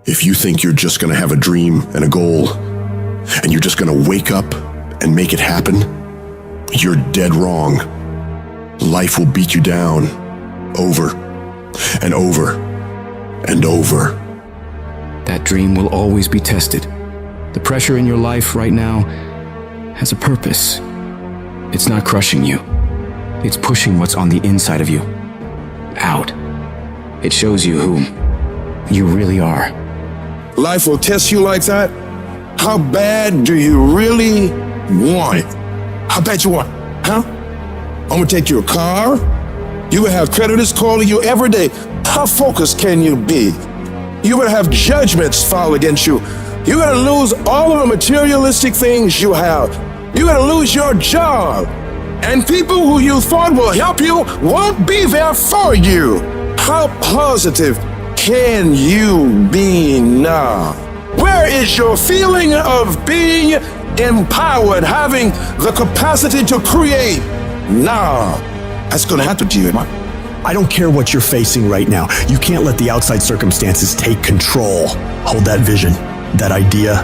If you think you're just going to have a dream and a goal, and you're just going to wake up and make it happen, you're dead wrong. Life will beat you down over and over and over. That dream will always be tested. The pressure in your life right now has a purpose. It's not crushing you. It's pushing what's on the inside of you out. It shows you who you really are. Life will test you like that. How bad do you really want it? How bad you want it, huh? I'm gonna take your car. You will have creditors calling you every day. How focused can you be? You will have judgments filed against you. You're gonna lose all of the materialistic things you have. You're gonna lose your job. And people who you thought will help you won't be there for you. How positive can you be now? Where is your feeling of being empowered, having the capacity to create now? That's gonna happen to you, man. I don't care what you're facing right now. You can't let the outside circumstances take control. Hold that vision, that idea,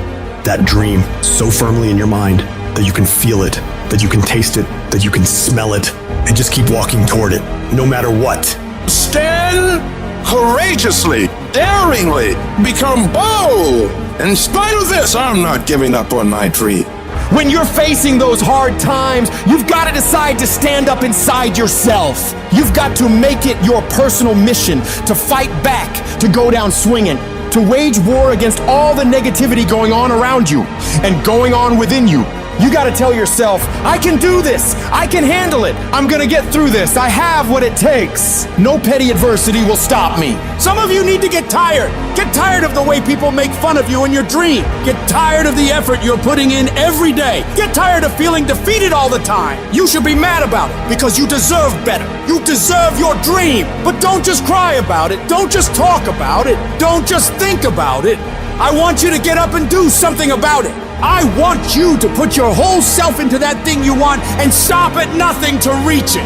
that dream so firmly in your mind that you can feel it, that you can taste it, that you can smell it, and just keep walking toward it, no matter what. Stand courageously, daringly, become bold. In spite of this, I'm not giving up on my dream. When you're facing those hard times, you've got to decide to stand up inside yourself. You've got to make it your personal mission to fight back, to go down swinging, to wage war against all the negativity going on around you and going on within you. You got to tell yourself, I can do this. I can handle it. I'm going to get through this. I have what it takes. No petty adversity will stop me. Some of you need to get tired. Get tired of the way people make fun of you in your dream. Get tired of the effort you're putting in every day. Get tired of feeling defeated all the time. You should be mad about it because you deserve better. You deserve your dream. But don't just cry about it. Don't just talk about it. Don't just think about it. I want you to get up and do something about it. I want you to put your whole self into that thing you want and stop at nothing to reach it.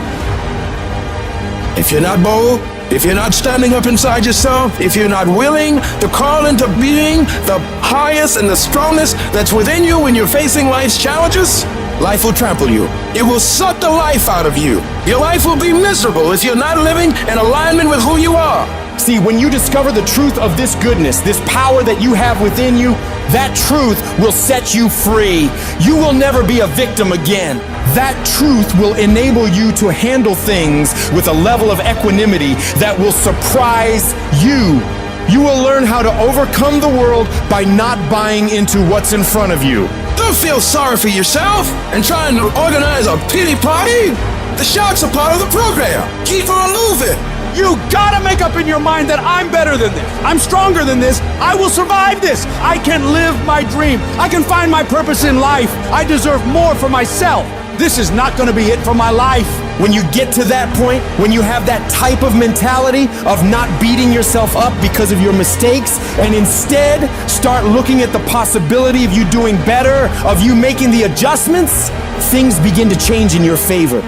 If you're not bold, if you're not standing up inside yourself, if you're not willing to call into being the highest and the strongest that's within you when you're facing life's challenges, life will trample you. It will suck the life out of you. Your life will be miserable if you're not living in alignment with who you are. See, when you discover the truth of this goodness, this power that you have within you, that truth will set you free. You will never be a victim again. That truth will enable you to handle things with a level of equanimity that will surprise you. You will learn how to overcome the world by not buying into what's in front of you. Don't feel sorry for yourself and trying to organize a pity party. The sharks are part of the program. Keep on moving. You gotta make up in your mind that I'm better than this. I'm stronger than this. I will survive this. I can live my dream. I can find my purpose in life. I deserve more for myself. This is not gonna be it for my life. When you get to that point, when you have that type of mentality of not beating yourself up because of your mistakes, and instead start looking at the possibility of you doing better, of you making the adjustments, things begin to change in your favor.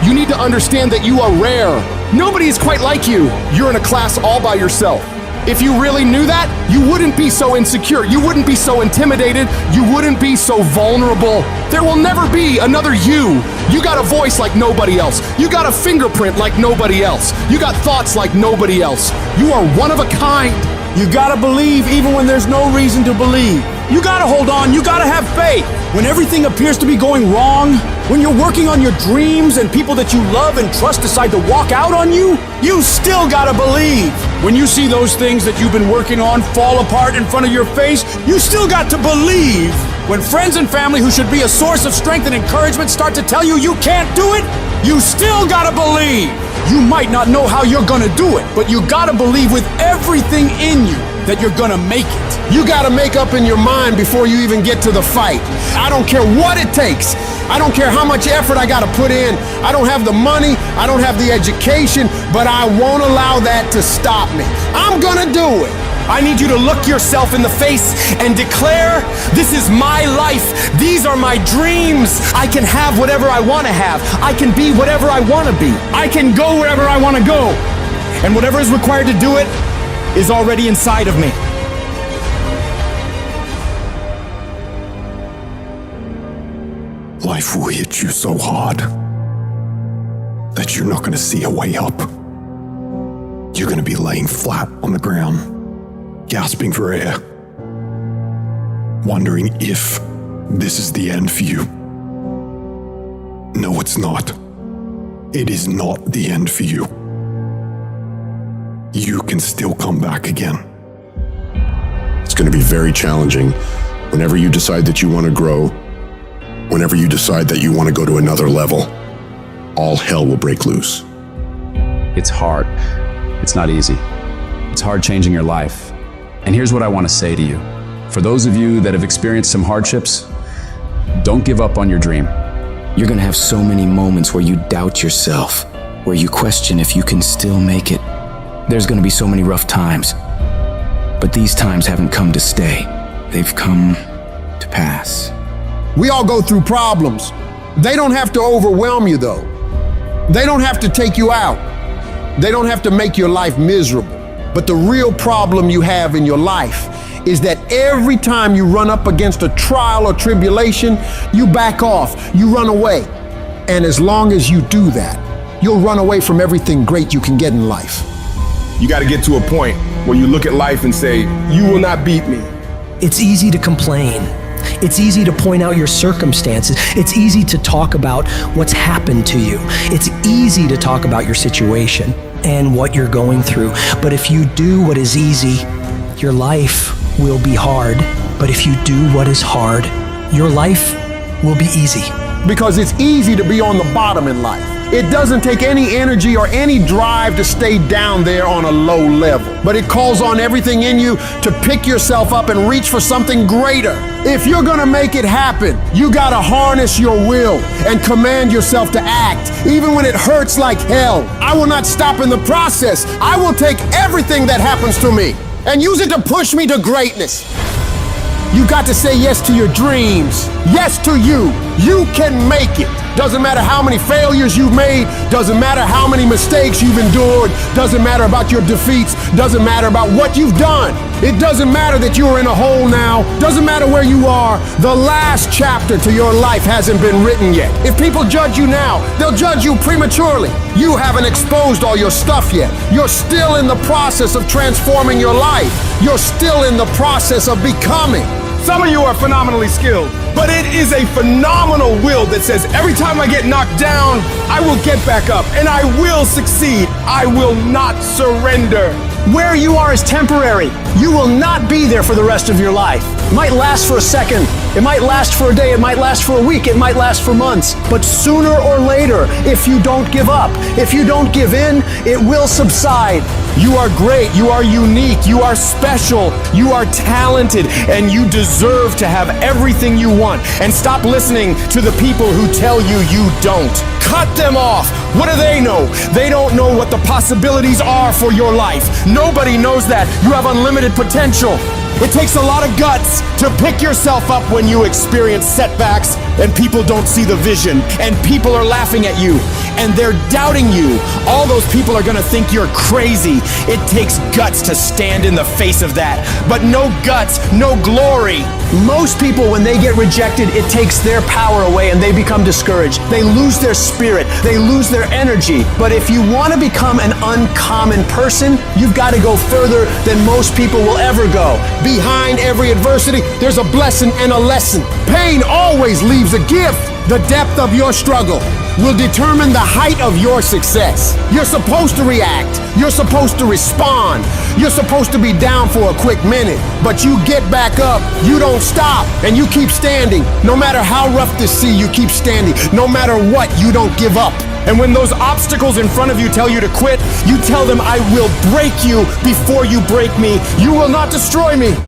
You need to understand that you are rare. Nobody is quite like you. You're in a class all by yourself. If you really knew that, you wouldn't be so insecure. You wouldn't be so intimidated. You wouldn't be so vulnerable. There will never be another you. You got a voice like nobody else. You got a fingerprint like nobody else. You got thoughts like nobody else. You are one of a kind. You gotta believe even when there's no reason to believe. You gotta hold on. You gotta have faith. When everything appears to be going wrong, when you're working on your dreams and people that you love and trust decide to walk out on you, you still gotta believe. When you see those things that you've been working on fall apart in front of your face, you still got to believe. When friends and family who should be a source of strength and encouragement start to tell you you can't do it, you still gotta believe. You might not know how you're gonna do it, but you gotta believe with everything in you that you're gonna make it. You gotta make up in your mind before you even get to the fight. I don't care what it takes. I don't care how much effort I gotta put in. I don't have the money, I don't have the education, but I won't allow that to stop me. I'm gonna do it. I need you to look yourself in the face and declare, this is my life. These are my dreams. I can have whatever I wanna have. I can be whatever I wanna be. I can go wherever I wanna go. And whatever is required to do it is already inside of me. life will hit you so hard that you're not going to see a way up. You're going to be laying flat on the ground, gasping for air, wondering if this is the end for you. No, it's not. It is not the end for you. You can still come back again. It's going to be very challenging whenever you decide that you want to grow, whenever you decide that you want to go to another level. All hell will break loose. It's hard. It's not easy. It's hard changing your life. And here's what I want to say to you. For those of you that have experienced some hardships, don't give up on your dream. You're gonna have so many moments where you doubt yourself, where you question if you can still make it. There's gonna be so many rough times. But these times haven't come to stay. They've come to pass. We all go through problems. They don't have to overwhelm you, though. They don't have to take you out. They don't have to make your life miserable. But the real problem you have in your life is that every time you run up against a trial or tribulation, you back off, you run away. And as long as you do that, you'll run away from everything great you can get in life. You got to get to a point where you look at life and say, you will not beat me. It's easy to complain. It's easy to point out your circumstances. It's easy to talk about what's happened to you. It's easy to talk about your situation and what you're going through. But if you do what is easy, your life will be hard. But if you do what is hard, your life will be easy. Because it's easy to be on the bottom in life. It doesn't take any energy or any drive to stay down there on a low level. But it calls on everything in you to pick yourself up and reach for something greater. If you're gonna make it happen, you gotta harness your will and command yourself to act, even when it hurts like hell. I will not stop in the process. I will take everything that happens to me and use it to push me to greatness. You got to say yes to your dreams. Yes to you. You can make it. Doesn't matter how many failures you've made. Doesn't matter how many mistakes you've endured. Doesn't matter about your defeats. Doesn't matter about what you've done. It doesn't matter that you're in a hole now. Doesn't matter where you are. The last chapter to your life hasn't been written yet. If people judge you now, they'll judge you prematurely. You haven't exposed all your stuff yet. You're still in the process of transforming your life. You're still in the process of becoming. Some of you are phenomenally skilled, but it is a phenomenal will that says every time I get knocked down, I will get back up and I will succeed. I will not surrender. Where you are is temporary. You will not be there for the rest of your life. It might last for a second. It might last for a day. It might last for a week. It might last for months. But sooner or later, if you don't give up, if you don't give in, it will subside. You are great, you are unique, you are special, you are talented, and you deserve to have everything you want. And stop listening to the people who tell you you don't. Cut them off. What do they know? They don't know what the possibilities are for your life. Nobody knows that. You have unlimited potential. It takes a lot of guts to pick yourself up when you experience setbacks and people don't see the vision and people are laughing at you and they're doubting you. All those people are gonna think you're crazy. It takes guts to stand in the face of that, but no guts, no glory. Most people, when they get rejected, it takes their power away and they become discouraged. They lose their spirit. They lose their energy. But if you want to become an uncommon person, you've got to go further than most people will ever go. Behind every adversity, there's a blessing and a lesson. Pain always leaves a gift. The depth of your struggle will determine the height of your success. You're supposed to react. You're supposed to respond. You're supposed to be down for a quick minute, but you get back up. You don't stop, and you keep standing. No matter how rough the sea, you keep standing. No matter what, you don't give up. And when those obstacles in front of you tell you to quit, you tell them, I will break you before you break me. You will not destroy me.